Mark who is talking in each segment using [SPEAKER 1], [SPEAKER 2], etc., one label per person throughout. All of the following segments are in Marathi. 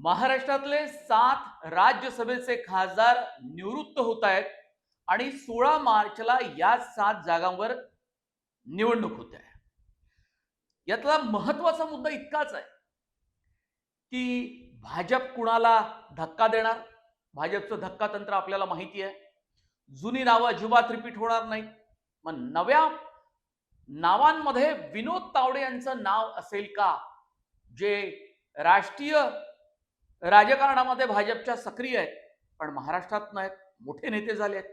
[SPEAKER 1] महाराष्ट्रातले 7 राज्यसभेचे खासदार निवृत्त होत आहेत आणि 16 मार्चला या 7 जागांवर निवडणूक होते आहे. यातला महत्वाचा मुद्दा इतकाच आहे की भाजप कुणाला धक्का देणार. भाजपचं धक्का तंत्र आपल्याला माहिती आहे. जुनी नावं अजिबात रिपीट होणार नाहीत. मग नव्या नावांमध्ये विनोद तावडे यांचं नाव असेल का, जे राष्ट्रीय राजकारणामध्ये भाजपच्या सक्रिय आहेत पण महाराष्ट्रात नाहीत, मोठे नेते झाले आहेत.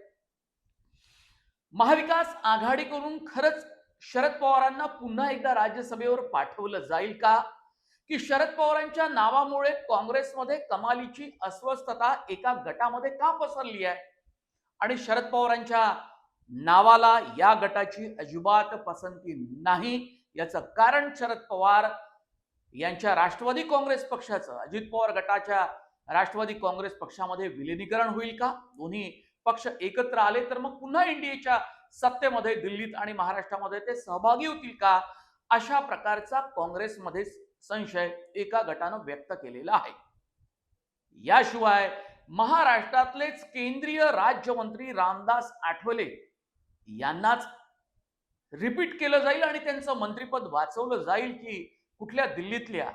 [SPEAKER 1] महाविकास आघाडी करून खरंच शरद पवारांना पुन्हा एकदा राज्यसभेवर पाठवलं जाईल का, की शरद पवारांच्या नावामुळे काँग्रेसमध्ये कमालीची अस्वस्थता एका गटामध्ये का पसरली आहे आणि शरद पवारांच्या नावाला या गटाची अजिबात पसंती नाही. याचं कारण शरद पवार यांच्या राष्ट्रवादी काँग्रेस पक्षाचं, अजित पवार गटाच्या राष्ट्रवादी काँग्रेस पक्षामध्ये विलीनीकरण होईल का, दोन्ही पक्ष एकत्र आले तर मग पुन्हा एनडीएच्या सत्तेमध्ये दिल्लीत आणि महाराष्ट्रामध्ये ते सहभागी होतील का, अशा प्रकारचा काँग्रेसमध्ये संशय एका गटानं व्यक्त केलेला आहे. याशिवाय महाराष्ट्रातलेच केंद्रीय राज्यमंत्री रामदास आठवले यांनाच रिपीट केलं जाईल आणि त्यांचं मंत्रिपद वाचवलं जाईल की कुठल्या दिल्लीतल्या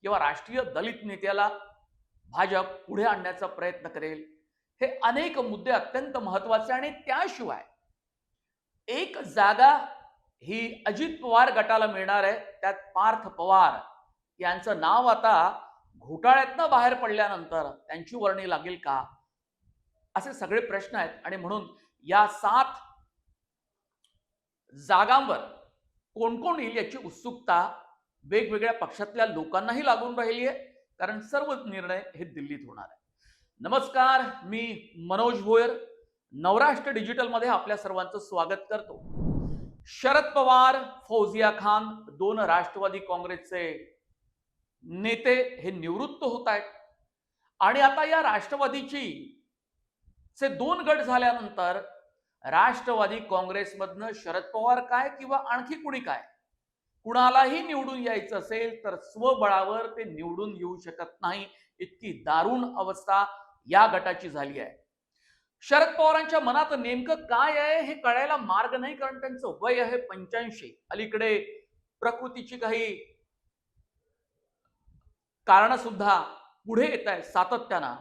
[SPEAKER 1] किंवा राष्ट्रीय दलित नेत्याला भाजप पुढे आणण्याचा प्रयत्न करेल. हे अनेक मुद्दे अत्यंत महत्वाचे. आणि त्याशिवाय एक जागा ही अजित पवार गटाला मिळणार आहे. त्यात पार्थ पवार यांचं नाव आता घोटाळ्यातनं बाहेर पडल्यानंतर त्यांची वर्णी लागेल का, असे सगळे प्रश्न आहेत. आणि म्हणून या 7 जागांवर कोण कोण येईल याची उत्सुकता वेगवेगळ्या पक्षातल्या लोकांनाही लागून राहिली आहे, कारण सर्व निर्णय हे दिल्लीत होणार आहे. नमस्कार, मी मनोज भोयर नवराष्ट्र डिजिटल मध्ये आपल्या सर्वांचं स्वागत करतो. शरद पवार, फौजिया खान, 2 राष्ट्रवादी काँग्रेसचे नेते हे निवृत्त होत आहेत आणि आता या राष्ट्रवादीची 2 गट झाल्यानंतर राष्ट्रवादी काँग्रेसमधनं शरद पवार काय किंवा आणखी कुणी काय, कुणालाही निवडून यायचं असेल तर स्वबळावर ते निवडून येऊ शकत नाही. इतकी दारुण अवस्था या गटाची झाली आहे. शरद पवारांच्या मनात नेमकं काय आहे हे कळायला मार्ग नाही, कारण त्यांचं वय आहे 85. अलीकडे प्रकृतीची काही कारण सुद्धा पुढे येत आहे सातत्यानं,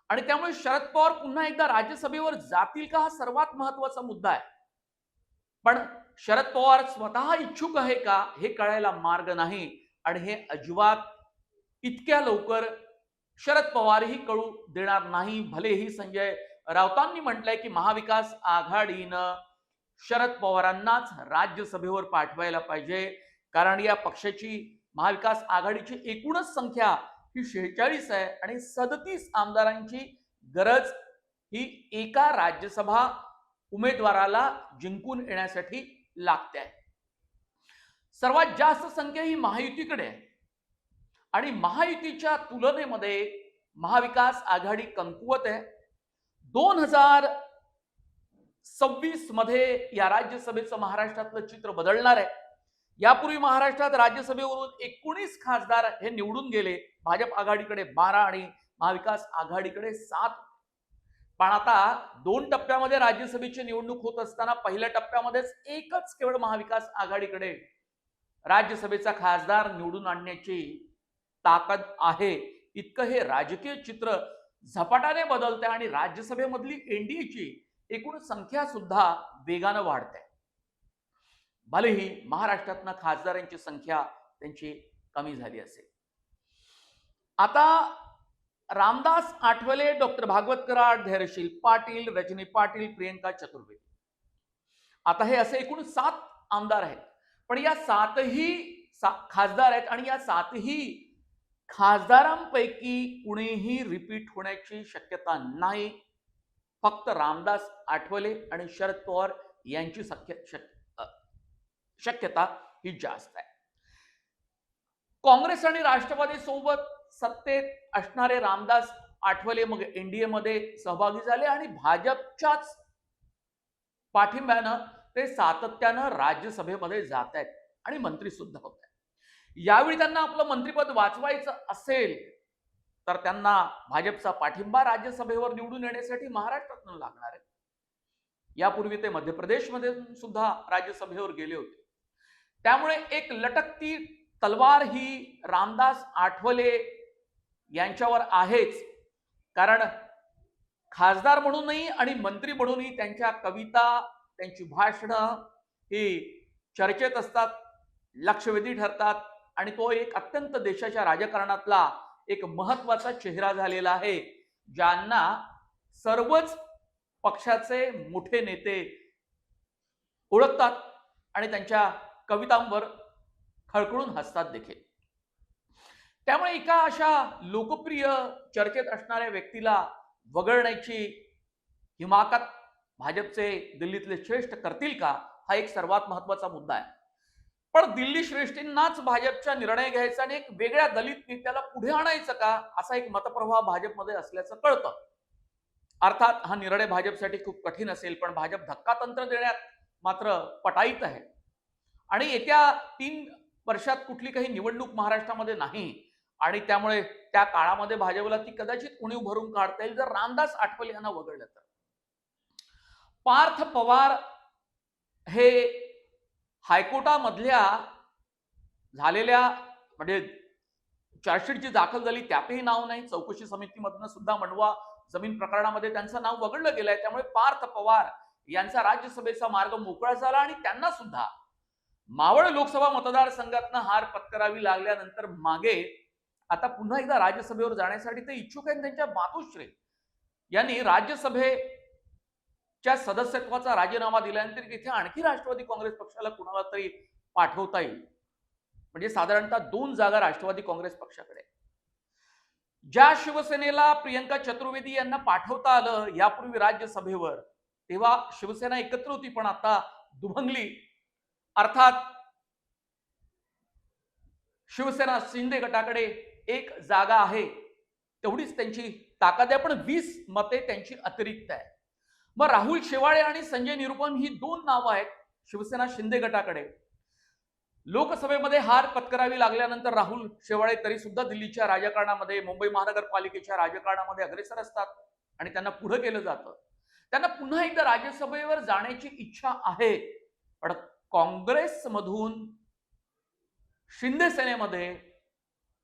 [SPEAKER 1] आणि त्यामुळे शरद पवार पुन्हा एकदा राज्यसभेवर जातील का, हा सर्वात महत्वाचा मुद्दा आहे. पण शरद पवार स्वतः इच्छुक आहे का हे कळायला मार्ग नाही. आणि हे अजिबात इतक्या लवकर शरद पवारही कळू देणार नाही. भलेही संजय राऊतांनी म्हटलंय की महाविकास आघाडीनं शरद पवारांनाच राज्यसभेवर पाठवायला पाहिजे, कारण या पक्षाची महाविकास आघाडीची एकूणच संख्या ही 46 आहे आणि 37 आमदारांची गरज ही एका राज्यसभा उमेदवाराला जिंकून येण्यासाठी लागते आहे. सर्वात जास्त संख्या ही महायुतीकडे आहे आणि महायुतीच्या तुलनेमध्ये महाविकास आघाडी कमकुवत आहे. 2026 मध्ये या राज्यसभेचं महाराष्ट्रातलं चित्र बदलणार आहे. यापूर्वी महाराष्ट्रात राज्यसभेवरून 19 खासदार हे निवडून गेले. भाजप आघाडीकडे 12 आणि महाविकास आघाडीकडे 7. पण आता 2 टप्प्यामध्ये राज्यसभेची निवडणूक होत असताना पहिल्या टप्प्यामध्येच एकच केवळ महाविकास आघाडीकडे राज्यसभेचा खासदार निवडून आणण्याची ताकद आहे. इतकं हे राजकीय चित्र झपाट्याने बदलते आणि राज्यसभेमधली एनडीएची एकूण संख्या सुद्धा वेगानं वाढते. भलेही महाराष्ट्रातनं खासदारांची संख्या त्यांची कमी झाली असेल. आता रामदास आठवले, डॉक्टर भागवत कराड, धैर्यशील पाटील, रजनी पाटील, प्रियंका चतुर्वेदी, आता हे असे एकूण 7 आमदार आहेत. पण या 7ही खासदार आहेत आणि या 7ही खासदारांपैकी कुणीही रिपीट होण्याची शक्यता नाही. फक्त रामदास आठवले आणि शरद पवार यांची शक्यता ही जास्त आहे. काँग्रेस आणि राष्ट्रवादी सोबत सत्तेत असणारे रामदास आठवले मग एनडीए मध्ये सहभागी झाले आणि भाजपच्याच पाठिंब्यानं ते सातत्यानं राज्यसभेमध्ये जात आहेत आणि मंत्री सुद्धा होत आहेत. यावेळी त्यांना आपलं मंत्रिपद वाचवायचं असेल तर त्यांना भाजपचा पाठिंबा राज्यसभेवर निवडून येण्यासाठी महाराष्ट्रातून लागणार आहे. यापूर्वी ते मध्य प्रदेशमध्ये सुद्धा राज्यसभेवर गेले होते. त्यामुळे एक लटकती तलवार ही रामदास आठवले यांच्यावर आहेच. कारण खासदार म्हणूनही आणि मंत्री म्हणूनही त्यांच्या कविता, त्यांची भाषणं ही चर्चेत असतात, लक्षवेधी ठरतात आणि तो एक अत्यंत देशाच्या राजकारणातला एक महत्वाचा चेहरा झालेला आहे, ज्यांना सर्वच पक्षाचे मोठे नेते ओळखतात आणि त्यांच्या कवितांवर खळखळून हसतात देखील. त्यामुळे एका अशा लोकप्रिय चर्चेत असणाऱ्या व्यक्तीला वगळण्याची हिमाकत भाजपचे दिल्लीतले श्रेष्ठ करतील का, हा एक सर्वात महत्वाचा मुद्दा आहे. पण दिल्ली श्रेष्ठींनाच भाजपचा निर्णय घ्यायचा आणि एक वेगळ्या दलित नेत्याला पुढे आणायचं का, असा एक मतप्रवाह भाजपमध्ये असल्याचं कळतं. अर्थात हा निर्णय भाजपसाठी खूप कठीण असेल, पण भाजप धक्कातंत्र देण्यात मात्र पटाईत आहे. आणि येत्या 3 वर्षात कुठली काही निवडणूक महाराष्ट्रामध्ये नाही आणि त्यामुळे त्या काळामध्ये भाजपला ती कदाचित उणीव भरून काढता येईल जर रामदास आठवले यांना वगळलं तर. पार्थ पवार हे हायकोर्टामधल्या झालेल्या म्हणजे चार्जशीट जी दाखल झाली त्यातही नाव नाही, चौकशी समितीमधनं सुद्धा मंडवा जमीन प्रकरणामध्ये त्यांचं नाव वगळलं गेलंय. त्यामुळे पार्थ पवार यांचा राज्यसभेचा मार्ग मोकळा झाला आणि त्यांना सुद्धा मावळ लोकसभा मतदारसंघातनं हार पत्करावी लागल्यानंतर मागे आता पुन्हा एकदा राज्यसभेवर जाण्यासाठी ते इच्छुक आहेत. त्यांच्या मातोश्री यांनी राज्यसभेच्या सदस्यत्वाचा राजीनामा दिल्यानंतर तिथे आणखी राष्ट्रवादी काँग्रेस पक्षाला कुणाला तरी पाठवता येईल. म्हणजे साधारणतः 2 जागा राष्ट्रवादी काँग्रेस पक्षाकडे. ज्या शिवसेनेला प्रियंका चतुर्वेदी यांना पाठवता आलं यापूर्वी राज्यसभेवर, तेव्हा शिवसेना एकत्र होती, पण आता दुभंगली. अर्थात शिवसेना शिंदे गटाकडे 1 जागा आहे, तेवढीच त्यांची ताकद आहे, पण 20 मते त्यांची अतिरिक्त आहे. मग राहुल शेवाळे आणि संजय निरुपम ही 2 नावं आहेत शिवसेना शिंदे गटाकडे. लोकसभेमध्ये हार पत्करावी लागल्यानंतर राहुल शेवाळे तरी सुद्धा दिल्लीच्या राजकारणामध्ये, मुंबई महानगरपालिकेच्या राजकारणामध्ये अग्रेसर असतात आणि त्यांना पुढे केलं जातं. त्यांना पुन्हा एकदा राज्यसभेवर जाण्याची इच्छा आहे. पण काँग्रेसमधून शिंदे सेनेमध्ये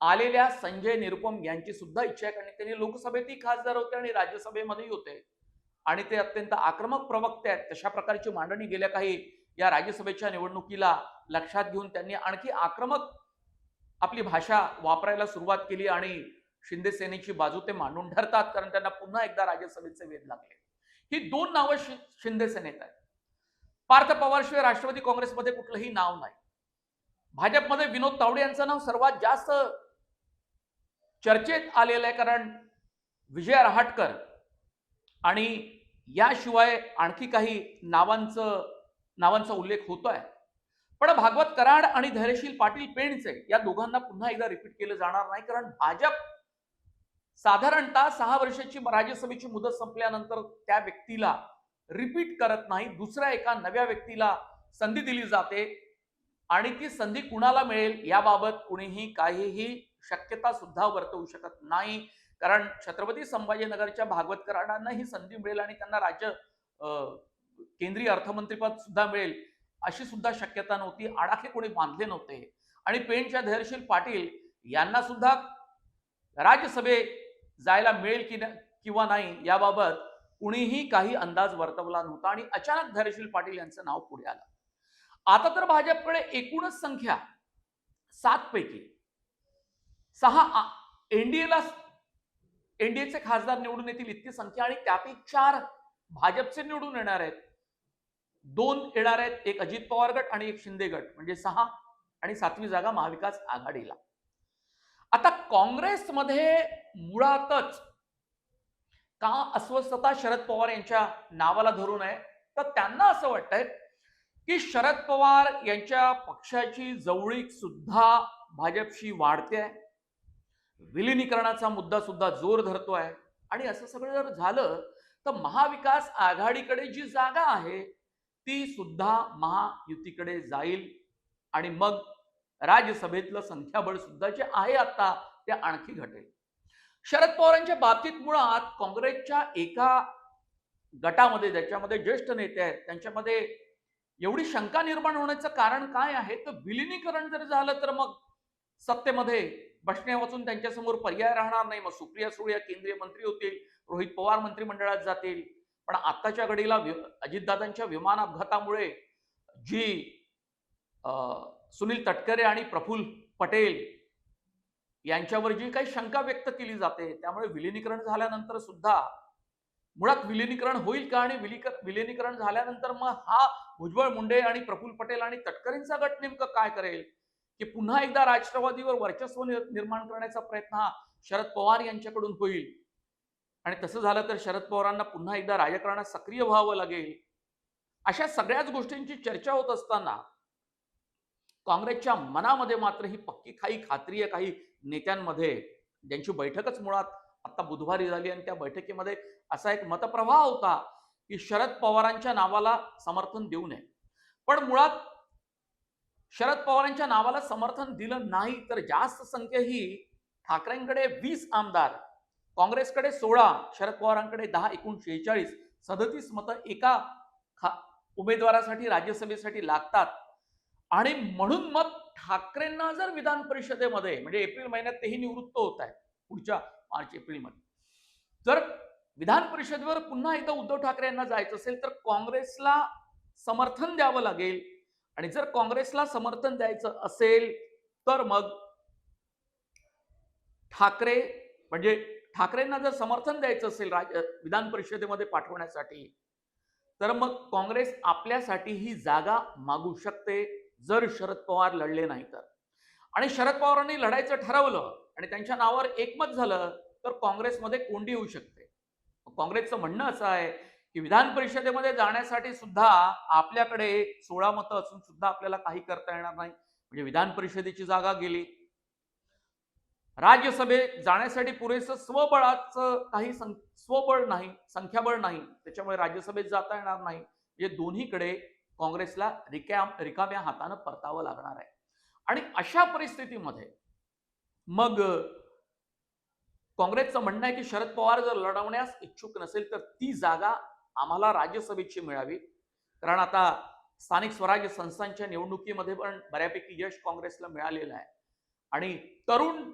[SPEAKER 1] आलेल्या संजय निरुपम यांची सुद्धा इच्छा आहे, कारण त्यांनी लोकसभेतही खासदार होते आणि राज्यसभेमध्येही होते आणि ते अत्यंत आक्रमक प्रवक्ते आहेत. तशा प्रकारची मांडणी गेल्या काही या राज्यसभेच्या निवडणुकीला लक्षात घेऊन त्यांनी आणखी आक्रमक आपली भाषा वापरायला सुरुवात केली आणि शिंदे सेनेची बाजू ते मांडून ठरतात, कारण त्यांना पुन्हा एकदा राज्यसभेचे वेध लागले. ही 2 नावं शिंदे सेनेत आहेत. पार्थ पवारशिवाय राष्ट्रवादी काँग्रेसमध्ये कुठलंही नाव नाही. भाजपमध्ये विनोद तावडे यांचं नाव सर्वात जास्त चर्चेत आलेलं आहे, कारण विजय रहाटकर आणि याशिवाय आणखी काही नावांचा उल्लेख होतोय. पण भागवत कराड आणि धैर्यशील पाटील पेंडसे या दोघांना पुन्हा एकदा रिपीट केलं जाणार नाही, कारण भाजप साधारणतः 6 वर्षाची राज्यसभेची मुदत संपल्यानंतर त्या व्यक्तीला रिपीट करत नाही, दुसऱ्या एका नव्या व्यक्तीला संधी दिली जाते आणि ती संधी कुणाला मिळेल याबाबत कुणीही काहीही शक्यता सुद्धा वर्तवू शकत नाही. कारण छत्रपती संभाजीनगरच्या भागवत कराडांना ही संधी मिळेल आणि त्यांना केंद्रीय अर्थमंत्रीपद सुद्धा मिळेल अशी सुद्धा शक्यता नव्हती. आडाखे कोणी बांधले नव्हते आणि पेणच्या धैर्यशील पाटील यांना सुद्धा राज्यसभेत जायला मिळेल किंवा नाही याबाबत कुणीही काही अंदाज वर्तवला नव्हता आणि अचानक धैर्यशील पाटील यांचं नाव पुढे आलं. आता तर भाजपकडे एकूणच संख्या 7 पैकी 6 एनडीएचे खासदार निवडून येतील इतकी संख्या आणि त्यापैकी 4 भाजपचे निवडून येणार आहेत, 2 येणार आहेत, 1 अजित पवार गट आणि 1 शिंदे गट, म्हणजे 6 आणि 7वी जागा महाविकास आघाडीला. आता काँग्रेसमध्ये मुळातच का अस्वस्थता शरद पवार यांच्या नावाला धरून आहे, तर त्यांना असं वाटतंय की शरद पवार यांच्या पक्षाची जवळीक सुद्धा भाजपशी वाढते आहे, विलिनीकरणाचा मुद्दा सुद्धा जोर धरतोय आणि असं सगळं जर झालं तर महाविकास आघाडीकडे जी जागा आहे ती सुद्धा महायुतीकडे जाईल आणि मग राज्यसभेतलं संख्याबळ सुद्धा जे आहे आता ते आणखी घटेल. शरद पवारांच्या बाबतीत मुळात काँग्रेसच्या एका गटामध्ये ज्याच्यामध्ये ज्येष्ठ नेते आहेत त्यांच्यामध्ये एवढी शंका निर्माण होण्याचं कारण काय आहे, तर विलिनीकरण जर झालं तर मग सत्तेमध्ये बसण्यावाचून त्यांच्यासमोर पर्याय राहणार नाही. मग सुप्रिया सुळे केंद्रीय मंत्री होतील, रोहित पवार मंत्रिमंडळात जातील. पण आत्ताच्या घडीला अजितदादांच्या विमान अपघातामुळे जी सुनील तटकरे आणि प्रफुल्ल पटेल यांच्यावर जी काही शंका व्यक्त केली जाते, त्यामुळे विलिनीकरण झाल्यानंतर सुद्धा मुळात विलिनीकरण होईल का, आणि विलिनीकरण झाल्यानंतर मग हा भुजबळ, मुंडे आणि प्रफुल्ल पटेल आणि तटकरेंचा गट नेमकं काय करेल, की पुन्हा एकदा राष्ट्रवादीवर वर्चस्व निर्माण करण्याचा प्रयत्न हा शरद पवार यांच्याकडून होईल. आणि तसं झालं तर शरद पवारांना पुन्हा एकदा राजकारणात सक्रिय व्हावं लागेल. अशा सगळ्याच गोष्टींची चर्चा होत असताना काँग्रेसच्या मनामध्ये मात्र ही पक्की खात्री आहे काही नेत्यांमध्ये, ज्यांची बैठकच मुळात आता बुधवारी झाली, आणि त्या बैठकीमध्ये असा एक मतप्रवाह होता की शरद पवारांच्या नावाला समर्थन देऊ नये. पण मुळात शरद पवारांच्या नावाला समर्थन दिलं नाही तर जास्त संख्या ही ठाकरेंकडे 20 आमदार, काँग्रेसकडे 16, शरद पवारांकडे 10, एकूण 46, 37 मतं एका उमेदवारासाठी राज्यसभेसाठी लागतात. आणि म्हणून मग ठाकरेंना जर विधान परिषदेमध्ये म्हणजे एप्रिल महिन्यात तेही निवृत्त होत आहे, पुढच्या मार्च एप्रिलमध्ये जर विधान परिषदेवर पुन्हा एकदा उद्धव ठाकरे यांना जायचं असेल तर काँग्रेसला समर्थन द्यावं लागेल. आणि जर काँग्रेसला समर्थन द्यायचं असेल तर मग ठाकरे म्हणजे ठाकरेंना जर समर्थन द्यायचं असेल विधान परिषदेमध्ये पाठवण्यासाठी, तर मग काँग्रेस आपल्यासाठी ही जागा मागू शकते जर शरद पवार लढले नाही तर. आणि शरद पवारांनी लढायचं ठरवलं आणि त्यांच्या नावावर एकमत झालं तर काँग्रेसमध्ये कोंडी होऊ शकते. काँग्रेसचं म्हणणं असं आहे की विधान परिषदेमध्ये जाण्यासाठी सुद्धा आपल्याकडे 16 मतं असून सुद्धा आपल्याला काही करता येणार नाही. म्हणजे विधान परिषदेची जागा गेली, राज्यसभेत जाण्यासाठी पुरेसं स्वबळाचं काही स्वबळ नाही, संख्याबळ नाही, त्याच्यामुळे राज्यसभेत जाता येणार नाही. म्हणजे दोन्हीकडे काँग्रेसला रिकाम्या हातानं परतावं लागणार आहे. आणि अशा परिस्थितीमध्ये मग काँग्रेसचं म्हणणं आहे की शरद पवार जर लढवण्यास इच्छुक नसेल तर ती जागा आम्हाला राज्यसभेची मिळावी. कारण आता स्थानिक स्वराज्य संस्थांच्या निवडणुकीमध्ये पण बऱ्यापैकी यश काँग्रेसला मिळालेलं आहे. आणि तरुण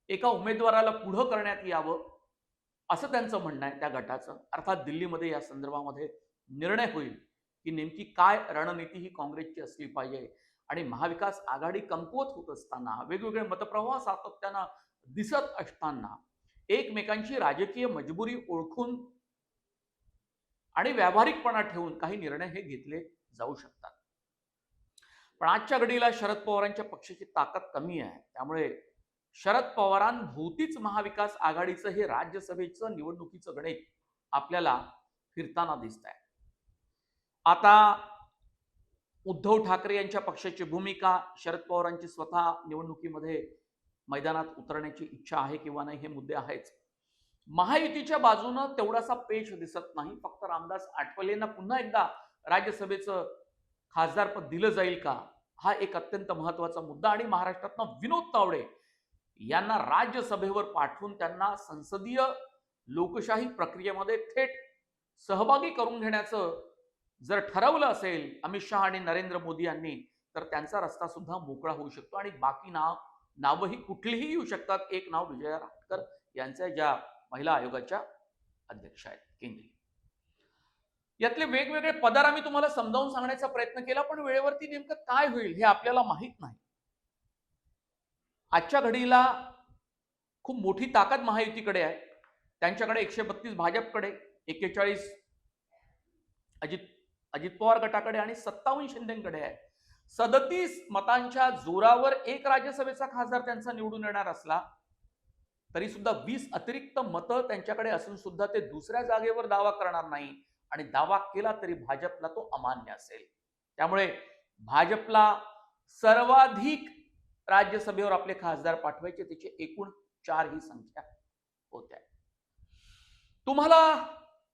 [SPEAKER 1] एका उमेदवाराला पुढं करण्यात यावं असं त्यांचं म्हणणं आहे त्या गटाचं. अर्थात दिल्लीमध्ये या संदर्भामध्ये निर्णय होईल की नेमकी काय रणनीती ही काँग्रेसची असली पाहिजे. आणि महाविकास आघाडी कमकुवत होत असताना, वेगवेगळे मतप्रवाह सातत्यानं दिसत असताना एकमेकांची राजकीय मजबुरी ओळखून आणि व्यावहारिकपणा ठेवून काही निर्णय हे घेतले जाऊ शकतात. पण आजच्या घडीला शरद पवारांच्या पक्षाची ताकद कमी आहे, त्यामुळे शरद पवारांभोवतीच महाविकास आघाडीचं हे राज्यसभेचं निवडणुकीचं गणित आपल्याला फिरताना दिसत आहे. आता उद्धव ठाकरे यांच्या पक्षाची भूमिका, शरद पवारांची स्वतः निवडणुकीमध्ये मैदानात उतरण्याची इच्छा आहे किंवा नाही हे मुद्दे आहेच. महायुतीच्या बाजूनं तेवढासा पेच दिसत नाही. फक्त रामदास आठवलेंना पुन्हा एकदा राज्यसभेचं खासदारपद दिलं जाईल का, हा एक अत्यंत महत्वाचा मुद्दा. आणि महाराष्ट्रातनं विनोद तावडे यांना राज्यसभेवर पाठवून त्यांना संसदीय लोकशाही प्रक्रियेमध्ये थेट सहभागी करून घेण्याचं जर ठरवलं असेल अमित शहा आणि नरेंद्र मोदी यांनी, तर त्यांचा रस्ता सुद्धा मोकळा होऊ शकतो. आणि बाकी नावही कुठलीही येऊ शकतात. एक नाव विजया रहाटकर यांच्या, ज्या महिला आयोगाच्या अध्यक्ष आहेत केंद्रीय. यातले वेगवेगळे पदार आम्ही तुम्हाला समजावून सांगण्याचा प्रयत्न केला, पण वेळेवरती नेमकं काय होईल हे आपल्याला माहित नाही. आजच्या घडीला खूप मोठी ताकद महायुतीकडे आहे. त्यांच्याकडे 132 भाजपकडे, 41 अजित पवार गटाकडे आणि 57 शिंदेकडे आहे. 37 मतांच्या जोरावर एक राज्यसभेचा खासदार त्यांचा निवडून येणार असला तरी सुद्धा 20 अतिरिक्त मतं त्यांच्याकडे असून सुद्धा ते दुसऱ्या जागेवर दावा करणार नाही. आणि दावा केला तरी भाजपला तो अमान्य असेल. त्यामुळे भाजपला सर्वाधिक राज्यसभेवर आपले खासदार पाठवायचे, त्याची एकूण 4 ही संख्या होत्या. तुम्हाला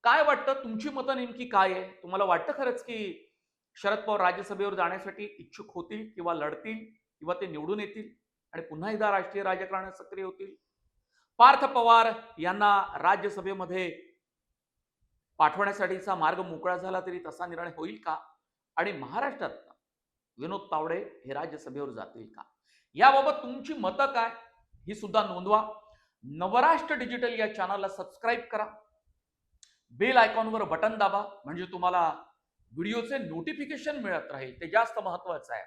[SPEAKER 1] काय वाटतं, तुमची मतं नेमकी काय आहे? तुम्हाला वाटतं खरंच की शरद पवार राज्यसभेवर जाण्यासाठी इच्छुक होतील किंवा लढतील किंवा ते निवडून येतील आणि पुन्हा एकदा राष्ट्रीय राजकारणात सक्रिय होतील? पार्थ पवार यांना राज्यसभेमध्ये पाठवण्यासाठीचा मार्ग मोकळा झाला तरी तसा निर्णय होईल का? आणि महाराष्ट्रात विनोद तावडे हे राज्यसभेवर जातील का? याबाबत तुमची मतं काय ही सुद्धा नोंदवा. नवराष्ट्र डिजिटल या चॅनलला सबस्क्राईब करा. बेल आयकॉनवर बटन दाबा म्हणजे तुम्हाला व्हिडिओचे नोटिफिकेशन मिळत राहील. ते जास्त महत्वाचं आहे.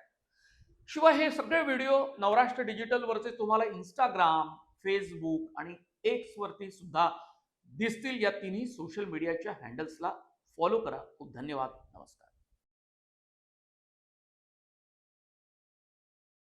[SPEAKER 1] शिवाय हे सगळे व्हिडिओ नवराष्ट्र डिजिटलवरचे तुम्हाला इंस्टाग्राम, फेसबुक आणि एक्स वरती सुद्धा दिसतील. या तिन्ही सोशल मीडियाच्या हँडल्सला फॉलो करा. खूप धन्यवाद. नमस्कार.